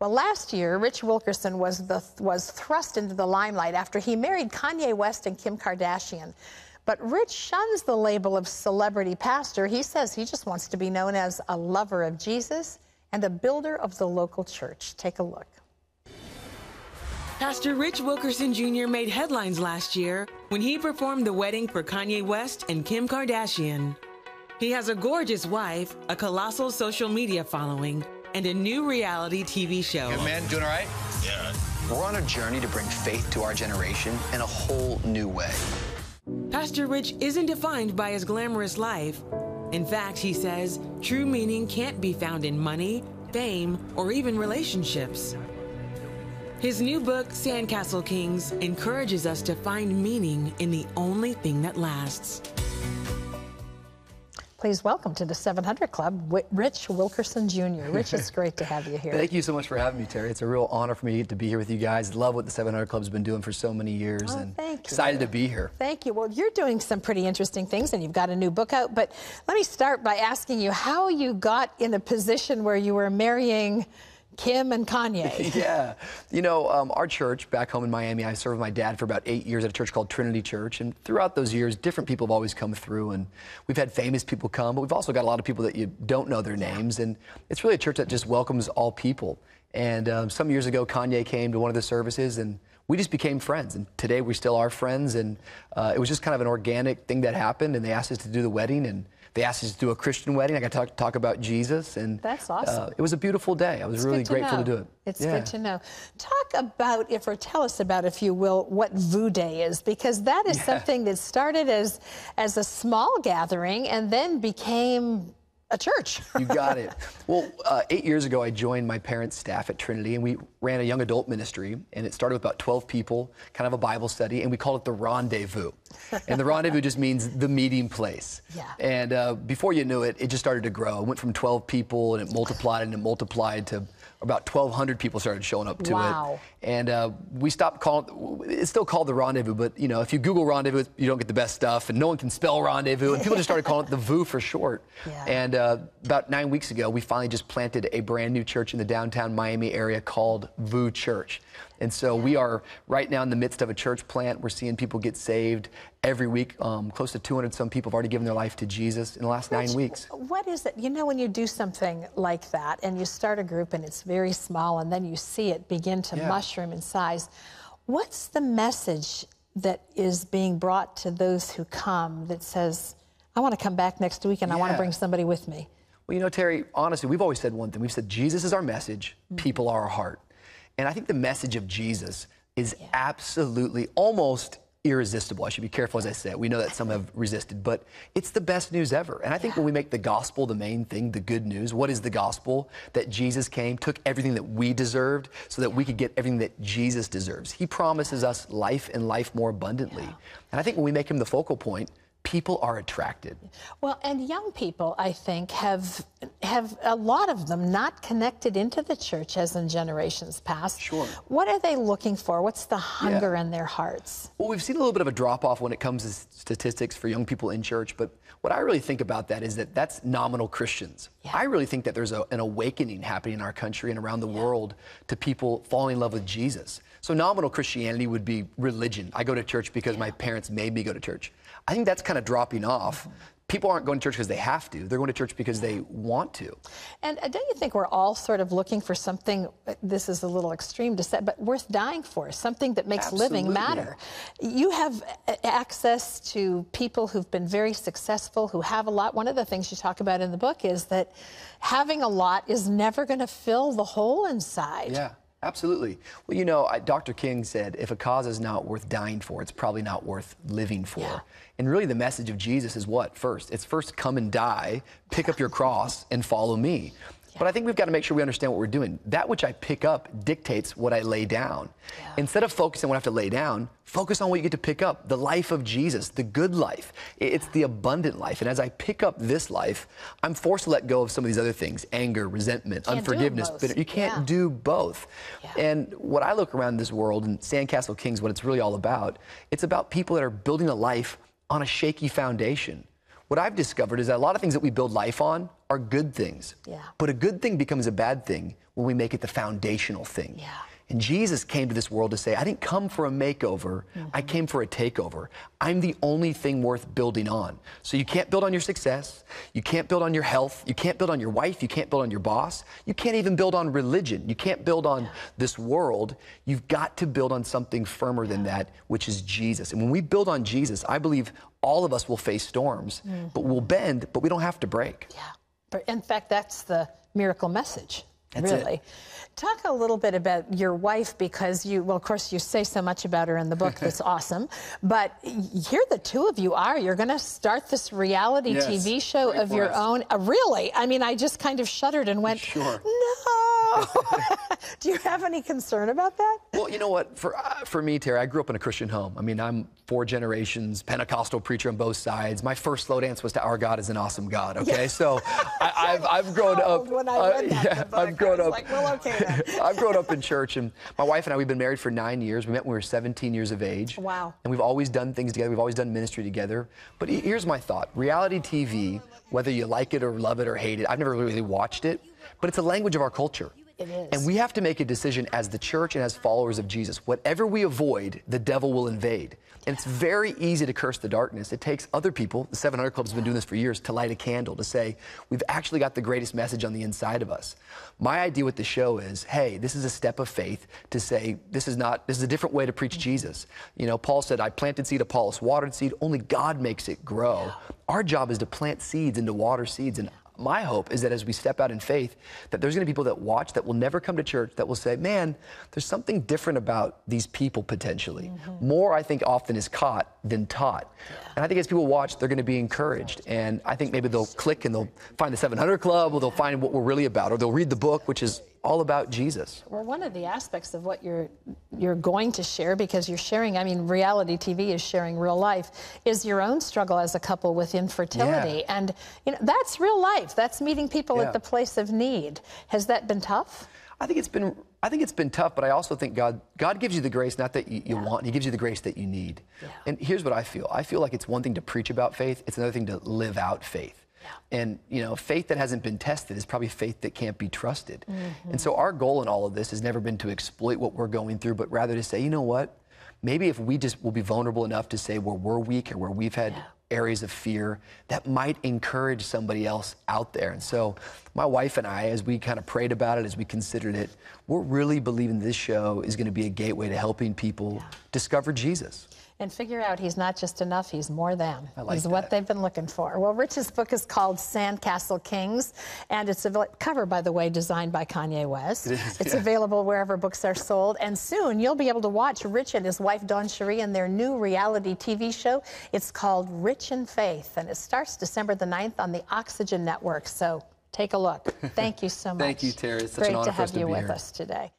Well, last year, Rich Wilkerson was thrust into the limelight after he married Kanye West and Kim Kardashian. But Rich shuns the label of celebrity pastor. He says he just wants to be known as a lover of Jesus and a builder of the local church. Take a look. Pastor Rich Wilkerson Jr. made headlines last year when he performed the wedding for Kanye West and Kim Kardashian. He has a gorgeous wife, a colossal social media following, and a new reality TV show. Good man, doing all right? Yeah. We're on a journey to bring faith to our generation in a whole new way. Pastor Rich isn't defined by his glamorous life. In fact, he says, true meaning can't be found in money, fame, or even relationships. His new book, Sandcastle Kings, encourages us to find meaning in the only thing that lasts. Please welcome to the 700 Club, Rich Wilkerson Jr. Rich, it's great to have you here. Thank you so much for having me, Terry. It's a real honor for me to be here with you guys. Love what the 700 Club's been doing for so many years, and excited to be here. Thank you. Well, you're doing some pretty interesting things, and you've got a new book out. But let me start by asking you how you got in a position where you were marrying Kim and Kanye. Yeah. You know, our church back home in Miami, I served with my dad for about 8 years at a church called Trinity Church. And throughout those years, different people have always come through. And we've had famous people come, but we've also got a lot of people that you don't know their names. And it's really a church that just welcomes all people. And some years ago, Kanye came to one of the services, and we just became friends. And today, we still are friends. And it was just kind of an organic thing that happened. And they asked us to do the wedding. And they asked us to do a Christian wedding. I got to talk about Jesus, and that's awesome. It was a beautiful day. I was really grateful to do it. It's good to know. Talk about, or tell us about, if you will, what VU Day is, because that is something that started as a small gathering and then became a church. You got it. Well, 8 years ago, I joined my parents' staff at Trinity, and we ran a young adult ministry, and it started with about 12 people, kind of a Bible study, and we called it the Rendezvous. And the Rendezvous just means the meeting place. Yeah. And before you knew it, it just started to grow. It went from 12 people, and it multiplied to about 1,200 people started showing up to it. And we stopped calling, it's still called the Rendezvous, but you know, if you Google Rendezvous, you don't get the best stuff, and no one can spell Rendezvous, and people just started calling it the VU for short. Yeah. And about 9 weeks ago, we finally just planted a brand new church in the downtown Miami area called VU Church. And so we are right now in the midst of a church plant. We're seeing people get saved every week. Close to 200 some people have already given their life to Jesus in the last 9 weeks. What is it? You know, when you do something like that and you start a group and it's very small and then you see it begin to mushroom in size, what's the message that is being brought to those who come that says, I want to come back next week and I want to bring somebody with me? Well, you know, Terry, honestly, we've always said one thing. We've said Jesus is our message, people are our heart. And I think the message of Jesus is absolutely almost irresistible. I should be careful as I say it. We know that some have resisted, but it's the best news ever. And I think when we make the gospel the main thing, the good news, what is the gospel? That Jesus came, took everything that we deserved so that we could get everything that Jesus deserves. He promises us life and life more abundantly. And I think when we make him the focal point, people are attracted. Well, and young people, I think, have a lot of them not connected into the church as in generations past. Sure. What are they looking for? What's the hunger in their hearts? Well, we've seen a little bit of a drop-off when it comes to statistics for young people in church, but what I really think about that is that that's nominal Christians. I really think that there's an awakening happening in our country and around the world to people falling in love with Jesus. So nominal Christianity would be religion. I go to church because my parents made me go to church. I think that's kind of dropping off. People aren't going to church because they have to. They're going to church because they want to. And don't you think we're all sort of looking for something, this is a little extreme to say, but worth dying for, something that makes living matter? You have access to people who've been very successful, who have a lot. One of the things you talk about in the book is that having a lot is never going to fill the hole inside. Yeah. Absolutely. Well, you know, Dr. King said, if a cause is not worth dying for, it's probably not worth living for. And really the message of Jesus is what? First, it's first come and die, pick up your cross, and follow me. But I think we've got to make sure we understand what we're doing. That which I pick up dictates what I lay down. Instead of focusing on what I have to lay down, focus on what you get to pick up, the life of Jesus, the good life. It's the abundant life. And as I pick up this life, I'm forced to let go of some of these other things, anger, resentment, unforgiveness. You can't do both. And what I look around this world, and Sandcastle Kings, what it's really all about, it's about people that are building a life on a shaky foundation. what I've discovered is that a lot of things that we build life on are good things. Yeah. But a good thing becomes a bad thing when we make it the foundational thing. Yeah. And Jesus came to this world to say, I didn't come for a makeover, I came for a takeover. I'm the only thing worth building on. So you can't build on your success, you can't build on your health, you can't build on your wife, you can't build on your boss, you can't even build on religion, you can't build on this world. You've got to build on something firmer than that, which is Jesus. And when we build on Jesus, I believe all of us will face storms, but we'll bend, but we don't have to break. Yeah. But in fact, that's the miracle message. That's really. it. Talk a little bit about your wife, because well, of course, you say so much about her in the book. That's awesome. But here the two of you are. You're going to start this reality TV show of your own. Really? I mean, I just kind of shuddered and went, no. Do you have any concern about that? Well, you know what? For me, Terry, I grew up in a Christian home. I mean, I'm 4 generations, Pentecostal preacher on both sides. My first slow dance was to Our God is an Awesome God, okay? So I've grown up. When I read that, I've grown up. Like, well, okay then. I've grown up in church, and my wife and I, we've been married for 9 years. We met when we were 17 years of age. Wow. And we've always done things together. We've always done ministry together. But here's my thought. Reality TV, whether you like it or love it or hate it, I've never really watched it, but it's a language of our culture. It is. And we have to make a decision as the church and as followers of Jesus. Whatever we avoid, the devil will invade. And it's very easy to curse the darkness. It takes other people, the 700 Club has been doing this for years, to light a candle, to say, we've actually got the greatest message on the inside of us. My idea with the show is, hey, this is a step of faith to say, this is a different way to preach Jesus. You know, Paul said, I planted seed, Apollos watered seed, only God makes it grow. Our job is to plant seeds and to water seeds. And my hope is that as we step out in faith, that there's going to be people that watch that will never come to church that will say, man, there's something different about these people potentially. More, I think, often is caught than taught. And I think as people watch, they're going to be encouraged. And I think maybe they'll click and they'll find the 700 Club, or they'll find what we're really about, or they'll read the book, which is all about Jesus. Well, one of the aspects of what you're going to share, because you're sharing, I mean, reality TV is sharing real life, is your own struggle as a couple with infertility. And you know, that's real life. That's meeting people at the place of need. Has that been tough? I think it's been tough, but I also think God gives you the grace, not that you want, He gives you the grace that you need. And here's what I feel. I feel like it's one thing to preach about faith, it's another thing to live out faith. And, you know, faith that hasn't been tested is probably faith that can't be trusted. And so our goal in all of this has never been to exploit what we're going through, but rather to say, you know what? Maybe if we just will be vulnerable enough to say where we're weak or where we've had areas of fear, that might encourage somebody else out there. And so my wife and I, as we kind of prayed about it, as we considered it, we're really believing this show is going to be a gateway to helping people discover Jesus. And figure out He's not just enough, He's more than. He's what they've been looking for. Well, Rich's book is called Sandcastle Kings, and it's a cover, by the way, designed by Kanye West. It's available wherever books are sold, and soon you'll be able to watch Rich and his wife Dawn Cherie in their new reality TV show. It's called Rich in Faith, and it starts December the 9th on the Oxygen Network, so take a look. Thank you so much. Thank you, Terry. It's such an honor for us to be here. Great to have you with us today.